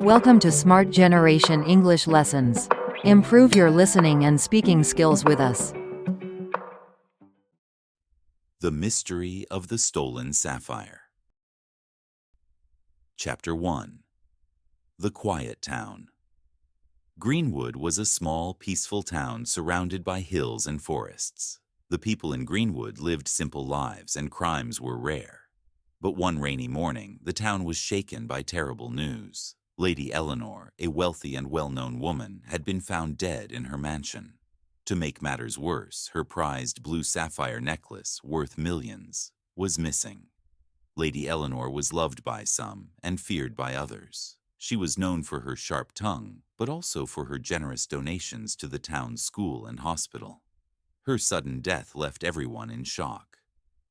Welcome to Smart Generation English Lessons. Improve your listening and speaking skills with us. The Mystery of the Stolen Sapphire. Chapter 1. The Quiet Town. Greenwood was a small, peaceful town surrounded by hills and forests. The people in Greenwood lived simple lives and crimes were rare. But one rainy morning, the town was shaken by terrible news. Lady Eleanor, a wealthy and well-known woman, had been found dead in her mansion. To make matters worse, her prized blue sapphire necklace, worth millions, was missing. Lady Eleanor was loved by some and feared by others. She was known for her sharp tongue, but also for her generous donations to the town's school and hospital. Her sudden death left everyone in shock.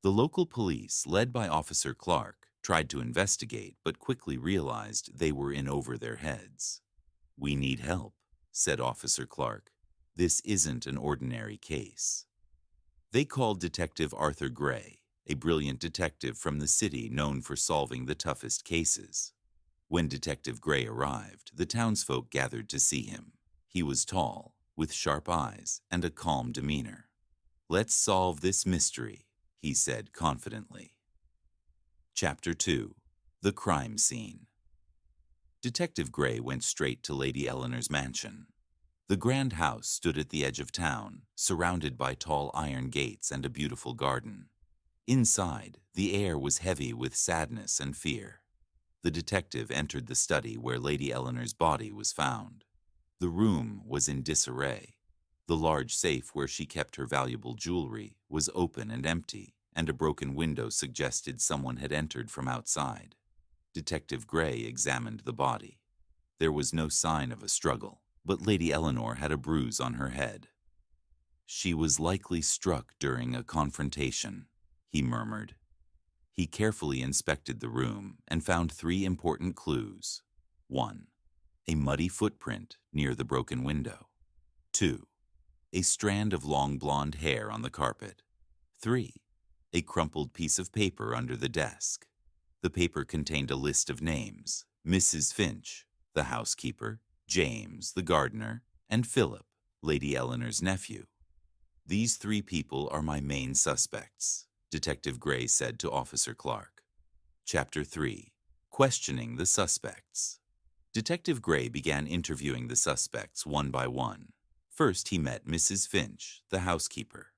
The local police, led by Officer Clark, tried to investigate but quickly realized they were in over their heads. "We need help," said Officer Clark. "This isn't an ordinary case." They called Detective Arthur Gray, a brilliant detective from the city known for solving the toughest cases. When Detective Gray arrived, the townsfolk gathered to see him. He was tall, with sharp eyes and a calm demeanor. "Let's solve this mystery," he said confidently. Chapter 2. The Crime Scene. Detective Gray went straight to Lady Eleanor's mansion. The grand house stood at the edge of town, surrounded by tall iron gates and a beautiful garden. Inside, the air was heavy with sadness and fear. The detective entered the study where Lady Eleanor's body was found. The room was in disarray. The large safe where she kept her valuable jewelry was open and empty, and a broken window suggested someone had entered from outside. Detective Gray examined the body. There was no sign of a struggle, but Lady Eleanor had a bruise on her head. "She was likely struck during a confrontation," he murmured. He carefully inspected the room and found 3 important clues. 1. A muddy footprint near the broken window. 2. A strand of long blonde hair on the carpet. 3. A crumpled piece of paper under the desk. The paper contained a list of names: Mrs. Finch, the housekeeper, James, the gardener, and Philip, Lady Eleanor's nephew. "These 3 people are my main suspects," Detective Gray said to Officer Clark. Chapter 3. Questioning the Suspects. Detective Gray began interviewing the suspects one by one. First, he met Mrs. Finch, the housekeeper.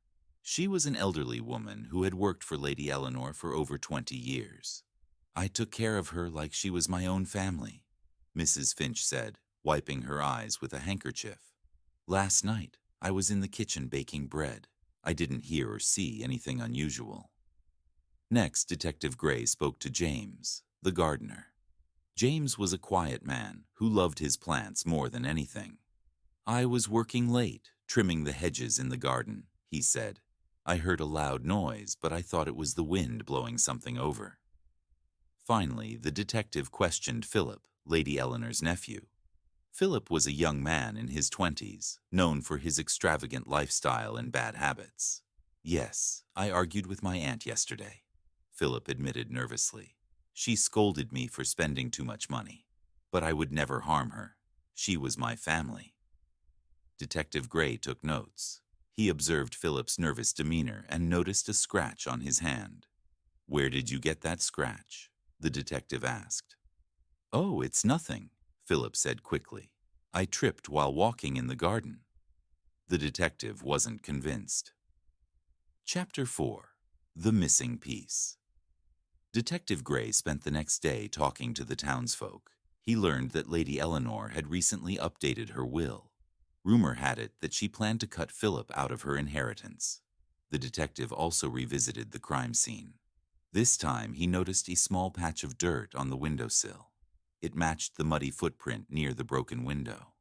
She was an elderly woman who had worked for Lady Eleanor for over 20 years. "I took care of her like she was my own family," Mrs. Finch said, wiping her eyes with a handkerchief. "Last night, I was in the kitchen baking bread. I didn't hear or see anything unusual." Next, Detective Gray spoke to James, the gardener. James was a quiet man who loved his plants more than anything. "I was working late, trimming the hedges in the garden," he said. "I heard a loud noise, but I thought it was the wind blowing something over." Finally, the detective questioned Philip, Lady Eleanor's nephew. Philip was a young man in his 20s, known for his extravagant lifestyle and bad habits. "Yes, I argued with my aunt yesterday," Philip admitted nervously. "She scolded me for spending too much money, but I would never harm her. She was my family." Detective Gray took notes. He observed Philip's nervous demeanor and noticed a scratch on his hand. "Where did you get that scratch?" the detective asked. "Oh, it's nothing," Philip said quickly. "I tripped while walking in the garden." The detective wasn't convinced. Chapter 4. The Missing Piece. Detective Gray spent the next day talking to the townsfolk. He learned that Lady Eleanor had recently updated her will. Rumor had it that she planned to cut Philip out of her inheritance. The detective also revisited the crime scene. This time, he noticed a small patch of dirt on the windowsill. It matched the muddy footprint near the broken window.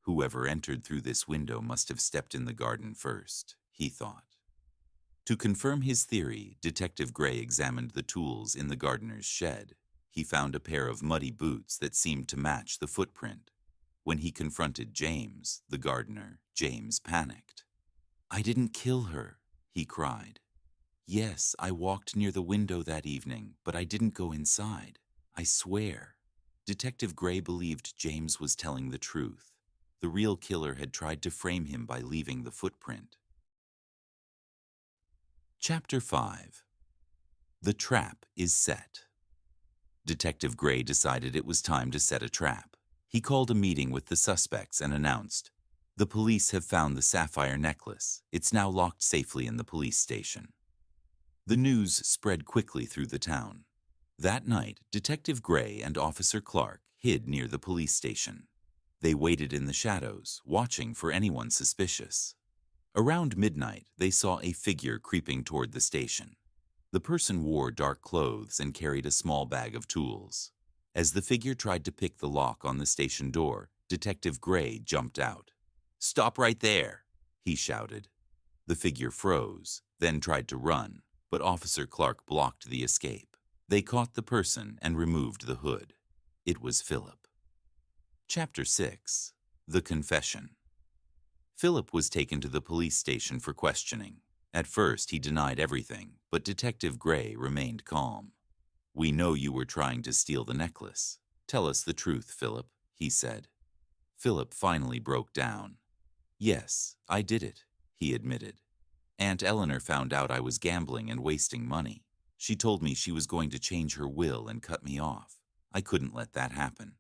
Whoever entered through this window must have stepped in the garden first, he thought. To confirm his theory, Detective Gray examined the tools in the gardener's shed. He found a pair of muddy boots that seemed to match the footprint. When he confronted James, the gardener, James panicked. "I didn't kill her," he cried. "Yes, I walked near the window that evening, but I didn't go inside. I swear." Detective Gray believed James was telling the truth. The real killer had tried to frame him by leaving the footprint. Chapter 5. The Trap is Set. Detective Gray decided it was time to set a trap. He called a meeting with the suspects and announced, "The police have found the sapphire necklace. It's now locked safely in the police station." The news spread quickly through the town. That night, Detective Gray and Officer Clark hid near the police station. They waited in the shadows, watching for anyone suspicious. Around midnight, they saw a figure creeping toward the station. The person wore dark clothes and carried a small bag of tools. As the figure tried to pick the lock on the station door, Detective Gray jumped out. "Stop right there!" he shouted. The figure froze, then tried to run, but Officer Clark blocked the escape. They caught the person and removed the hood. It was Philip. Chapter 6. The Confession. Philip was taken to the police station for questioning. At first, he denied everything, but Detective Gray remained calm. "We know you were trying to steal the necklace. Tell us the truth, Philip," he said. Philip finally broke down. "Yes, I did it," he admitted. "Aunt Eleanor found out I was gambling and wasting money. She told me she was going to change her will and cut me off. I couldn't let that happen."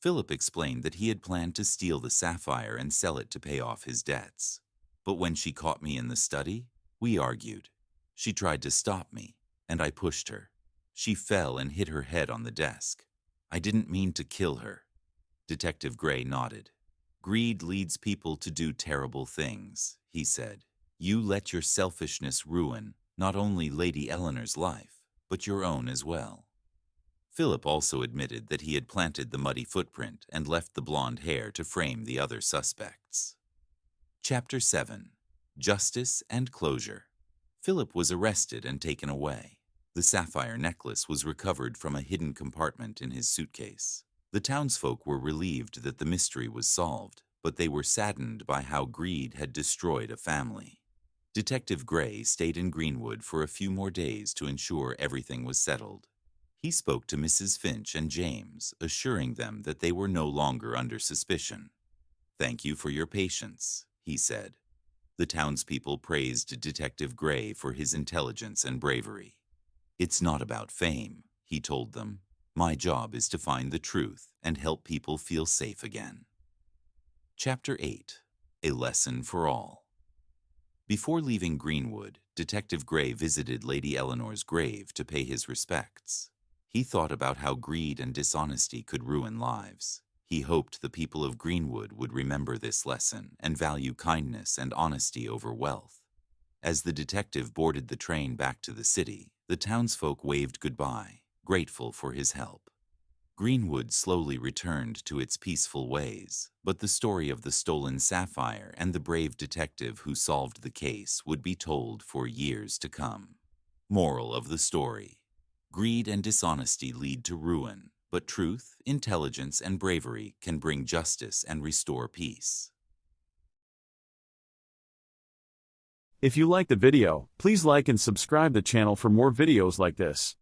Philip explained that he had planned to steal the sapphire and sell it to pay off his debts. "But when she caught me in the study, we argued. She tried to stop me, and I pushed her. She fell and hit her head on the desk. I didn't mean to kill her." Detective Gray nodded. "Greed leads people to do terrible things," he said. "You let your selfishness ruin not only Lady Eleanor's life, but your own as well." Philip also admitted that he had planted the muddy footprint and left the blonde hair to frame the other suspects. Chapter 7. Justice and Closure. Philip was arrested and taken away. The sapphire necklace was recovered from a hidden compartment in his suitcase. The townsfolk were relieved that the mystery was solved, but they were saddened by how greed had destroyed a family. Detective Gray stayed in Greenwood for a few more days to ensure everything was settled. He spoke to Mrs. Finch and James, assuring them that they were no longer under suspicion. "Thank you for your patience," he said. The townspeople praised Detective Gray for his intelligence and bravery. "It's not about fame," he told them. "My job is to find the truth and help people feel safe again." Chapter 8. A Lesson for All. Before leaving Greenwood, Detective Gray visited Lady Eleanor's grave to pay his respects. He thought about how greed and dishonesty could ruin lives. He hoped the people of Greenwood would remember this lesson and value kindness and honesty over wealth. As the detective boarded the train back to the city, the townsfolk waved goodbye, grateful for his help. Greenwood slowly returned to its peaceful ways, but the story of the stolen sapphire and the brave detective who solved the case would be told for years to come. Moral of the story: greed and dishonesty lead to ruin, but truth, intelligence, and bravery can bring justice and restore peace. If you liked the video, please like and subscribe the channel for more videos like this.